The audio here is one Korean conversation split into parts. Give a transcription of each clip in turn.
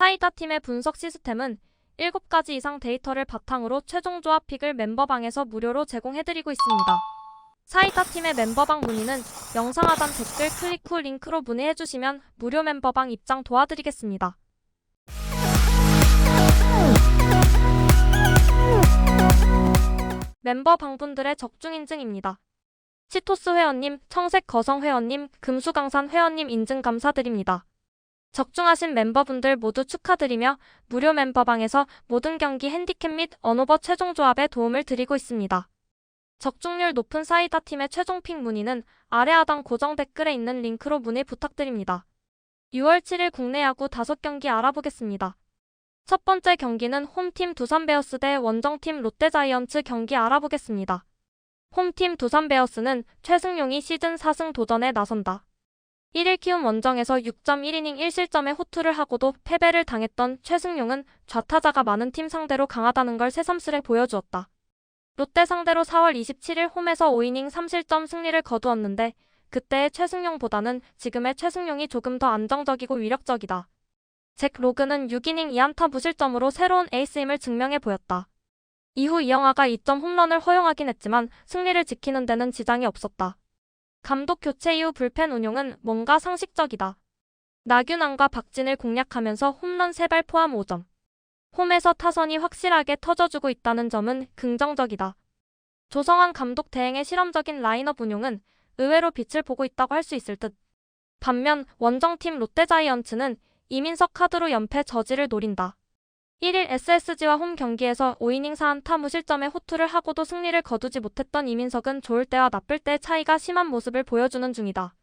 사이다 팀의 분석 시스템은 7가지 이상 데이터를 바탕으로 최종 조합 픽을 멤버방에서 무료로 제공해드리고 있습니다. 사이다 팀의 멤버방 문의는 영상 하단 댓글 클릭 후 링크로 문의해주시면 무료 멤버방 입장 도와드리겠습니다. 멤버 방분들의 적중 인증입니다. 치토스 회원님, 청색 거성 회원님, 금수강산 회원님 인증 감사드립니다. 적중하신 멤버분들 모두 축하드리며 무료 멤버방에서 모든 경기 핸디캡 및 언오버 최종 조합에 도움을 드리고 있습니다. 적중률 높은 사이다 팀의 최종 픽 문의는 아래 하단 고정 댓글에 있는 링크로 문의 부탁드립니다. 6월 7일 국내 야구 5경기 알아보겠습니다. 첫 번째 경기는 홈팀 두산베어스 대 원정팀 롯데자이언츠 경기 알아보겠습니다. 홈팀 두산베어스는 최승용이 시즌 4승 도전에 나선다. 1일 키움 원정에서 6.1이닝 1실점의 호투를 하고도 패배를 당했던 최승용은 좌타자가 많은 팀 상대로 강하다는 걸 새삼스레 보여주었다. 롯데 상대로 4월 27일 홈에서 5이닝 3실점 승리를 거두었는데 그때의 최승용보다는 지금의 최승용이 조금 더 안정적이고 위력적이다. 잭 로그는 6이닝 2안타 무실점으로 새로운 에이스임을 증명해 보였다. 이후 이영하가 2점 홈런을 허용하긴 했지만 승리를 지키는 데는 지장이 없었다. 감독 교체 이후 불펜 운용은 뭔가 상식적이다. 나균안과 박진을 공략하면서 홈런 3발 포함 5점. 홈에서 타선이 확실하게 터져주고 있다는 점은 긍정적이다. 조성환 감독 대행의 실험적인 라인업 운용은 의외로 빛을 보고 있다고 할 수 있을 듯. 반면 원정팀 롯데자이언츠는 이민석 카드로 연패 저지를 노린다. 1일 SSG와 홈 경기에서 5이닝 4안타 무실점의 호투를 하고도 승리를 거두지 못했던 이민석은 좋을 때와 나쁠 때의 차이가 심한 모습을 보여주는 중이다.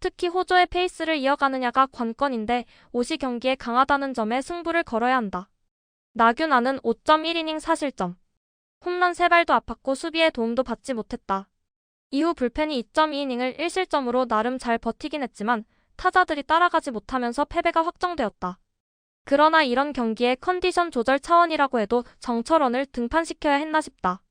특히 호조의 페이스를 이어가느냐가 관건인데 옷이 경기에 강하다는 점에 승부를 걸어야 한다. 나균안은 5.1이닝 4실점. 홈런 3발도 아팠고 수비에 도움도 받지 못했다. 이후 불펜이 2.2이닝을 1실점으로 나름 잘 버티긴 했지만 타자들이 따라가지 못하면서 패배가 확정되었다. 그러나 이런 경기에 컨디션 조절 차원이라고 해도 정철원을 등판시켜야 했나 싶다.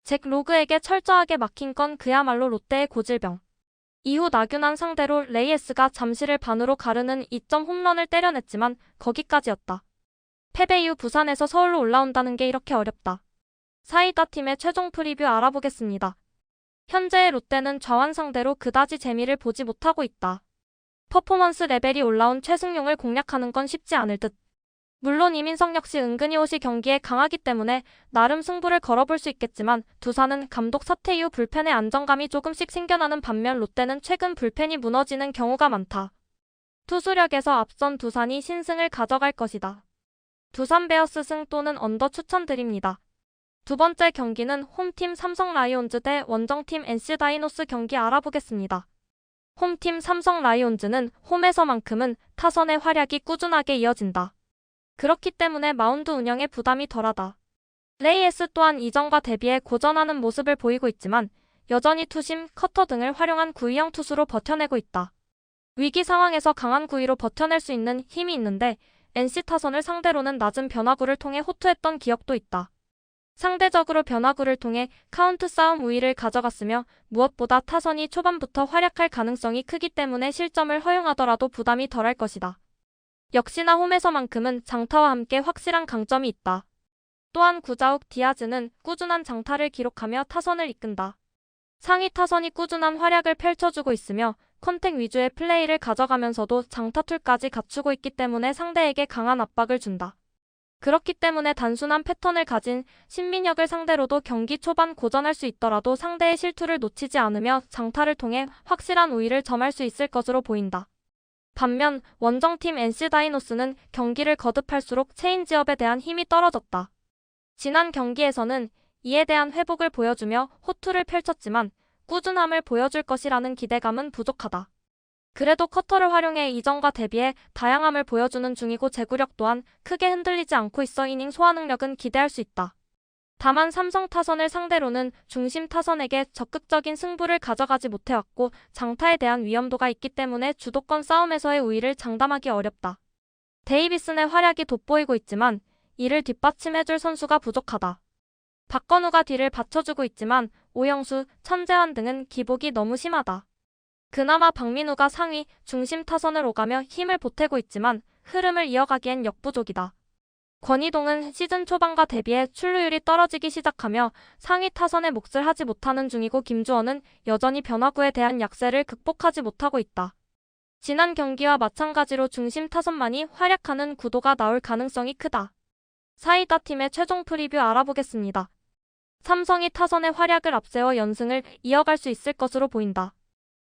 잭 로그에게 철저하게 막힌 건 그야말로 롯데의 고질병. 이후 나균안 상대로 레이에스가 잠시를 반으로 가르는 2점 홈런을 때려냈지만 거기까지였다. 패배 이후 부산에서 서울로 올라온다는 게 이렇게 어렵다. 사이다 팀의 최종 프리뷰 알아보겠습니다. 현재의 롯데는 좌완 상대로 그다지 재미를 보지 못하고 있다. 퍼포먼스 레벨이 올라온 최승용을 공략하는 건 쉽지 않을 듯. 물론 이민석 역시 은근히 옷이 경기에 강하기 때문에 나름 승부를 걸어볼 수 있겠지만 두산은 감독 사퇴 이후 불펜의 안정감이 조금씩 생겨나는 반면 롯데는 최근 불펜이 무너지는 경우가 많다. 투수력에서 앞선 두산이 신승을 가져갈 것이다. 두산 베어스 승 또는 언더 추천드립니다. 두 번째 경기는 홈팀 삼성 라이온즈 대 원정팀 NC 다이노스 경기 알아보겠습니다. 홈팀 삼성 라이온즈는 홈에서만큼은 타선의 활약이 꾸준하게 이어진다. 그렇기 때문에 마운드 운영에 부담이 덜하다. 레이에스 또한 이전과 대비해 고전하는 모습을 보이고 있지만 여전히 투심, 커터 등을 활용한 구위형 투수로 버텨내고 있다. 위기 상황에서 강한 구위로 버텨낼 수 있는 힘이 있는데 NC 타선을 상대로는 낮은 변화구를 통해 호투했던 기억도 있다. 상대적으로 변화구를 통해 카운트 싸움 우위를 가져갔으며 무엇보다 타선이 초반부터 활약할 가능성이 크기 때문에 실점을 허용하더라도 부담이 덜할 것이다. 역시나 홈에서만큼은 장타와 함께 확실한 강점이 있다. 또한 구자욱 디아즈는 꾸준한 장타를 기록하며 타선을 이끈다. 상위 타선이 꾸준한 활약을 펼쳐주고 있으며 컨택 위주의 플레이를 가져가면서도 장타툴까지 갖추고 있기 때문에 상대에게 강한 압박을 준다. 그렇기 때문에 단순한 패턴을 가진 신민혁을 상대로도 경기 초반 고전할 수 있더라도 상대의 실투를 놓치지 않으며 장타를 통해 확실한 우위를 점할 수 있을 것으로 보인다. 반면 원정팀 NC 다이노스는 경기를 거듭할수록 체인지업에 대한 힘이 떨어졌다. 지난 경기에서는 이에 대한 회복을 보여주며 호투를 펼쳤지만 꾸준함을 보여줄 것이라는 기대감은 부족하다. 그래도 커터를 활용해 이전과 대비해 다양함을 보여주는 중이고 제구력 또한 크게 흔들리지 않고 있어 이닝 소화 능력은 기대할 수 있다. 다만 삼성 타선을 상대로는 중심 타선에게 적극적인 승부를 가져가지 못해왔고 장타에 대한 위험도가 있기 때문에 주도권 싸움에서의 우위를 장담하기 어렵다. 데이비슨의 활약이 돋보이고 있지만 이를 뒷받침해줄 선수가 부족하다. 박건우가 뒤를 받쳐주고 있지만 오영수, 천재환 등은 기복이 너무 심하다. 그나마 박민우가 상위, 중심 타선을 오가며 힘을 보태고 있지만 흐름을 이어가기엔 역부족이다. 권희동은 시즌 초반과 대비해 출루율이 떨어지기 시작하며 상위 타선의 몫을 하지 못하는 중이고 김주원은 여전히 변화구에 대한 약세를 극복하지 못하고 있다. 지난 경기와 마찬가지로 중심 타선만이 활약하는 구도가 나올 가능성이 크다. 사이다 팀의 최종 프리뷰 알아보겠습니다. 삼성이 타선의 활약을 앞세워 연승을 이어갈 수 있을 것으로 보인다.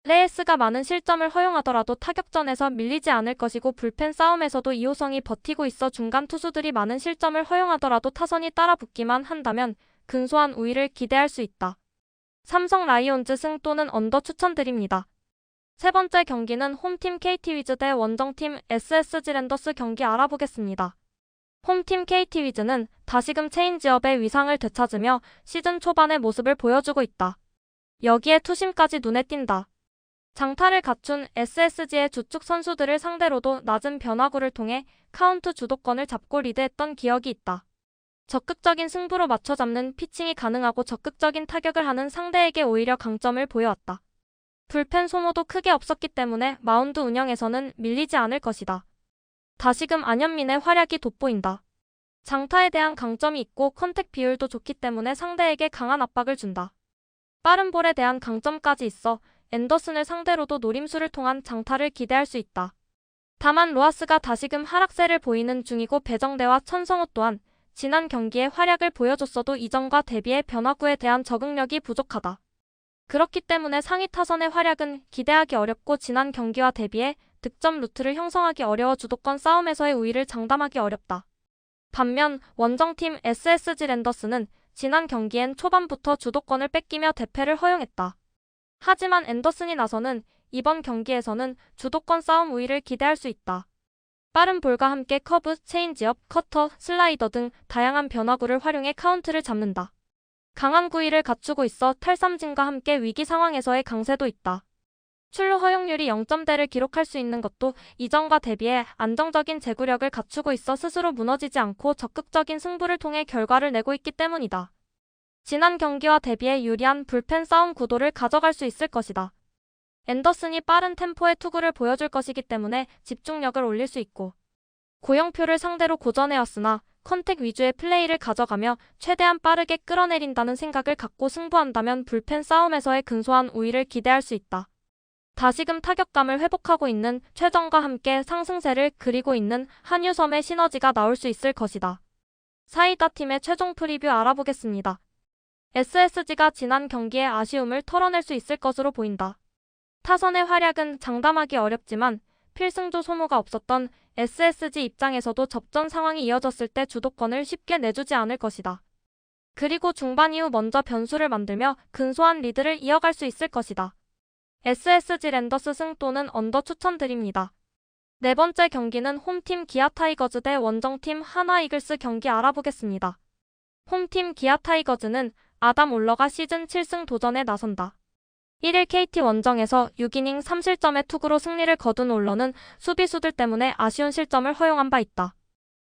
레이스가 많은 실점을 허용하더라도 타격전에서 밀리지 않을 것이고 불펜 싸움에서도 이호성이 버티고 있어 중간 투수들이 많은 실점을 허용하더라도 타선이 따라붙기만 한다면 근소한 우위를 기대할 수 있다. 삼성 라이온즈 승 또는 언더 추천드립니다. 세 번째 경기는 홈팀 KT 위즈 대 원정팀 SSG 랜더스 경기 알아보겠습니다. 홈팀 KT 위즈는 다시금 체인지업의 위상을 되찾으며 시즌 초반의 모습을 보여주고 있다. 여기에 투심까지 눈에 띈다. 장타를 갖춘 SSG의 주축 선수들을 상대로도 낮은 변화구를 통해 카운트 주도권을 잡고 리드했던 기억이 있다. 적극적인 승부로 맞춰잡는 피칭이 가능하고 적극적인 타격을 하는 상대에게 오히려 강점을 보여왔다. 불펜 소모도 크게 없었기 때문에 마운드 운영에서는 밀리지 않을 것이다. 다시금 안현민의 활약이 돋보인다. 장타에 대한 강점이 있고 컨택 비율도 좋기 때문에 상대에게 강한 압박을 준다. 빠른 볼에 대한 강점까지 있어 앤더슨을 상대로도 노림수를 통한 장타를 기대할 수 있다. 다만 로하스가 다시금 하락세를 보이는 중이고 배정대와 천성호 또한 지난 경기에 활약을 보여줬어도 이전과 대비해 변화구에 대한 적응력이 부족하다. 그렇기 때문에 상위 타선의 활약은 기대하기 어렵고 지난 경기와 대비해 득점 루트를 형성하기 어려워 주도권 싸움에서의 우위를 장담하기 어렵다. 반면 원정팀 SSG 랜더스는 지난 경기엔 초반부터 주도권을 뺏기며 대패를 허용했다. 하지만 앤더슨이 나서는 이번 경기에서는 주도권 싸움 우위를 기대할 수 있다. 빠른 볼과 함께 커브, 체인지업, 커터, 슬라이더 등 다양한 변화구를 활용해 카운트를 잡는다. 강한 구위를 갖추고 있어 탈삼진과 함께 위기 상황에서의 강세도 있다. 출루 허용률이 0점대를 기록할 수 있는 것도 이전과 대비해 안정적인 제구력을 갖추고 있어 스스로 무너지지 않고 적극적인 승부를 통해 결과를 내고 있기 때문이다. 지난 경기와 대비해 유리한 불펜 싸움 구도를 가져갈 수 있을 것이다. 앤더슨이 빠른 템포의 투구를 보여줄 것이기 때문에 집중력을 올릴 수 있고 고영표를 상대로 고전해왔으나 컨택 위주의 플레이를 가져가며 최대한 빠르게 끌어내린다는 생각을 갖고 승부한다면 불펜 싸움에서의 근소한 우위를 기대할 수 있다. 다시금 타격감을 회복하고 있는 최정과 함께 상승세를 그리고 있는 한유섬의 시너지가 나올 수 있을 것이다. 사이다 팀의 최종 프리뷰 알아보겠습니다. SSG가 지난 경기의 아쉬움을 털어낼 수 있을 것으로 보인다. 타선의 활약은 장담하기 어렵지만 필승조 소모가 없었던 SSG 입장에서도 접전 상황이 이어졌을 때 주도권을 쉽게 내주지 않을 것이다. 그리고 중반 이후 먼저 변수를 만들며 근소한 리드를 이어갈 수 있을 것이다. SSG 랜더스 승 또는 언더 추천드립니다. 네 번째 경기는 홈팀 기아 타이거즈 대 원정팀 하나 이글스 경기 알아보겠습니다. 홈팀 기아 타이거즈는 아담 올러가 시즌 7승 도전에 나선다. 1일 KT 원정에서 6이닝 3실점의 투구로 승리를 거둔 올러는 수비수들 때문에 아쉬운 실점을 허용한 바 있다.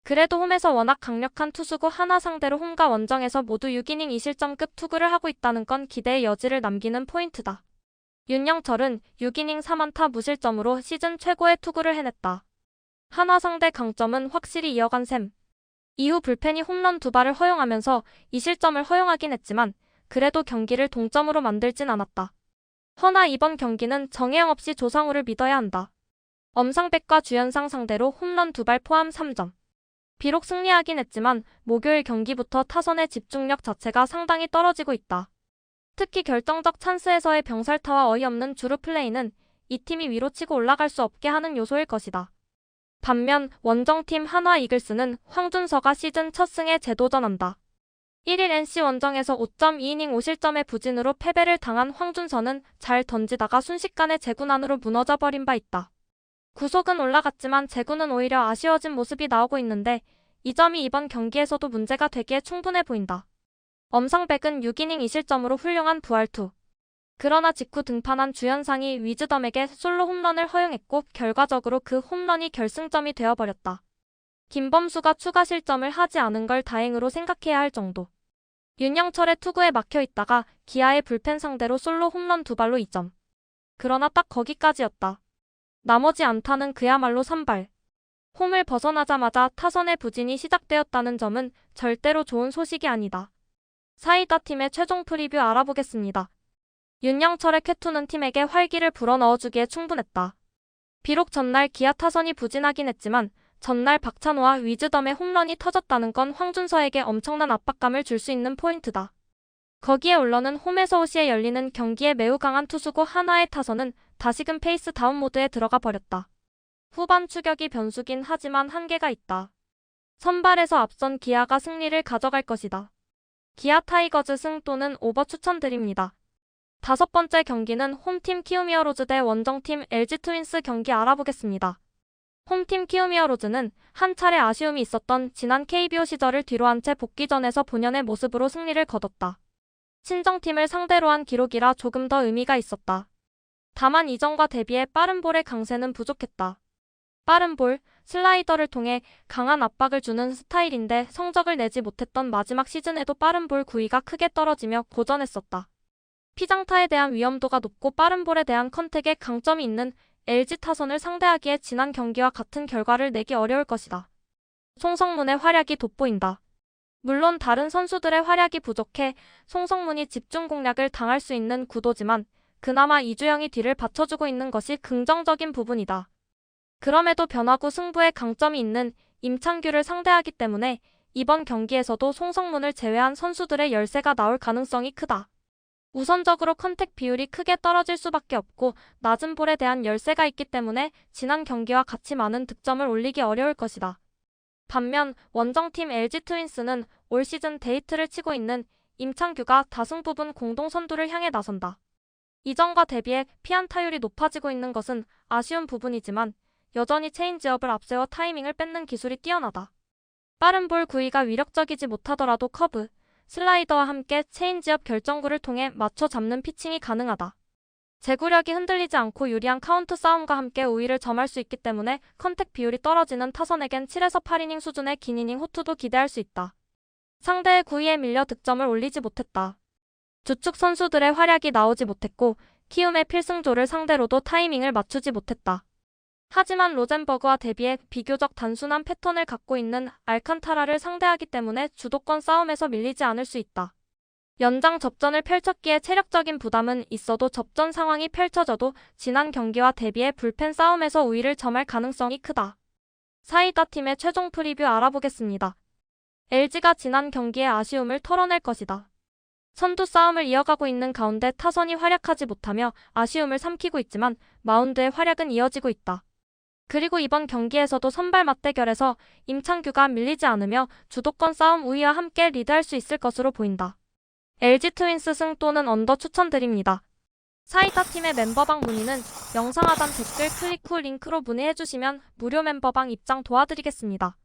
그래도 홈에서 워낙 강력한 투수고 하나 상대로 홈과 원정에서 모두 6이닝 2실점급 투구를 하고 있다는 건 기대의 여지를 남기는 포인트다. 윤영철은 6이닝 3안타 무실점으로 시즌 최고의 투구를 해냈다. 하나 상대 강점은 확실히 이어간 셈. 이후 불펜이 홈런 2발을 허용하면서 2실점을 허용하긴 했지만 그래도 경기를 동점으로 만들진 않았다. 허나 이번 경기는 정혜영 없이 조상우를 믿어야 한다. 엄상백과 주연상 상대로 홈런 2발 포함 3점. 비록 승리하긴 했지만 목요일 경기부터 타선의 집중력 자체가 상당히 떨어지고 있다. 특히 결정적 찬스에서의 병살타와 어이없는 주루 플레이는 이 팀이 위로 치고 올라갈 수 없게 하는 요소일 것이다. 반면 원정팀 한화 이글스는 황준서가 시즌 첫 승에 재도전한다. 1일 NC 원정에서 5.2이닝 5실점의 부진으로 패배를 당한 황준서는 잘 던지다가 순식간에 제구난으로 무너져 버린 바 있다. 구속은 올라갔지만 제구는 오히려 아쉬워진 모습이 나오고 있는데 이 점이 이번 경기에서도 문제가 되기에 충분해 보인다. 엄상백은 6이닝 2실점으로 훌륭한 부활투. 그러나 직후 등판한 주현상이 위즈덤에게 솔로 홈런을 허용했고 결과적으로 그 홈런이 결승점이 되어버렸다. 김범수가 추가 실점을 하지 않은 걸 다행으로 생각해야 할 정도. 윤영철의 투구에 막혀있다가 기아의 불펜 상대로 솔로 홈런 2발로 2점. 그러나 딱 거기까지였다. 나머지 안타는 그야말로 산발. 홈을 벗어나자마자 타선의 부진이 시작되었다는 점은 절대로 좋은 소식이 아니다. 사이다 팀의 최종 프리뷰 알아보겠습니다. 윤영철의 쾌투는 팀에게 활기를 불어넣어주기에 충분했다. 비록 전날 기아 타선이 부진하긴 했지만 전날 박찬호와 위즈덤의 홈런이 터졌다는 건 황준서에게 엄청난 압박감을 줄 수 있는 포인트다. 거기에 올러는 홈에서 오시에 열리는 경기에 매우 강한 투수고 하나의 타선은 다시금 페이스 다운 모드에 들어가 버렸다. 후반 추격이 변수긴 하지만 한계가 있다. 선발에서 앞선 기아가 승리를 가져갈 것이다. 기아 타이거즈 승 또는 오버 추천드립니다. 5번째 경기는 홈팀 키움히어로즈 대 원정팀 LG 트윈스 경기 알아보겠습니다. 홈팀 키움히어로즈는 한 차례 아쉬움이 있었던 지난 KBO 시절을 뒤로한 채 복귀전에서 본연의 모습으로 승리를 거뒀다. 친정팀을 상대로 한 기록이라 조금 더 의미가 있었다. 다만 이전과 대비해 빠른 볼의 강세는 부족했다. 빠른 볼, 슬라이더를 통해 강한 압박을 주는 스타일인데 성적을 내지 못했던 마지막 시즌에도 빠른 볼 구위가 크게 떨어지며 고전했었다. 피장타에 대한 위험도가 높고 빠른 볼에 대한 컨택에 강점이 있는 LG 타선을 상대하기에 지난 경기와 같은 결과를 내기 어려울 것이다. 송성문의 활약이 돋보인다. 물론 다른 선수들의 활약이 부족해 송성문이 집중 공략을 당할 수 있는 구도지만 그나마 이주영이 뒤를 받쳐주고 있는 것이 긍정적인 부분이다. 그럼에도 변화구 승부에 강점이 있는 임창규를 상대하기 때문에 이번 경기에서도 송성문을 제외한 선수들의 열세가 나올 가능성이 크다. 우선적으로 컨택 비율이 크게 떨어질 수밖에 없고 낮은 볼에 대한 열세가 있기 때문에 지난 경기와 같이 많은 득점을 올리기 어려울 것이다. 반면 원정팀 LG 트윈스는 올 시즌 데이트를 치고 있는 임창규가 다승 부분 공동 선두를 향해 나선다. 이전과 대비해 피안타율이 높아지고 있는 것은 아쉬운 부분이지만 여전히 체인지업을 앞세워 타이밍을 뺏는 기술이 뛰어나다. 빠른 볼 구위가 위력적이지 못하더라도 커브, 슬라이더와 함께 체인지업 결정구를 통해 맞춰 잡는 피칭이 가능하다. 제구력이 흔들리지 않고 유리한 카운트 싸움과 함께 우위를 점할 수 있기 때문에 컨택 비율이 떨어지는 타선에겐 7에서 8이닝 수준의 긴 이닝 호투도 기대할 수 있다. 상대의 구위에 밀려 득점을 올리지 못했다. 주축 선수들의 활약이 나오지 못했고 키움의 필승조를 상대로도 타이밍을 맞추지 못했다. 하지만 로젠버그와 대비해 비교적 단순한 패턴을 갖고 있는 알칸타라를 상대하기 때문에 주도권 싸움에서 밀리지 않을 수 있다. 연장 접전을 펼쳤기에 체력적인 부담은 있어도 접전 상황이 펼쳐져도 지난 경기와 대비해 불펜 싸움에서 우위를 점할 가능성이 크다. 사이다 팀의 최종 프리뷰 알아보겠습니다. LG가 지난 경기에 아쉬움을 털어낼 것이다. 선두 싸움을 이어가고 있는 가운데 타선이 활약하지 못하며 아쉬움을 삼키고 있지만 마운드의 활약은 이어지고 있다. 그리고 이번 경기에서도 선발 맞대결에서 임창규가 밀리지 않으며 주도권 싸움 우위와 함께 리드할 수 있을 것으로 보인다. LG 트윈스 승 또는 언더 추천드립니다. 사이다 팀의 멤버방 문의는 영상 하단 댓글 클릭 후 링크로 문의해주시면 무료 멤버방 입장 도와드리겠습니다.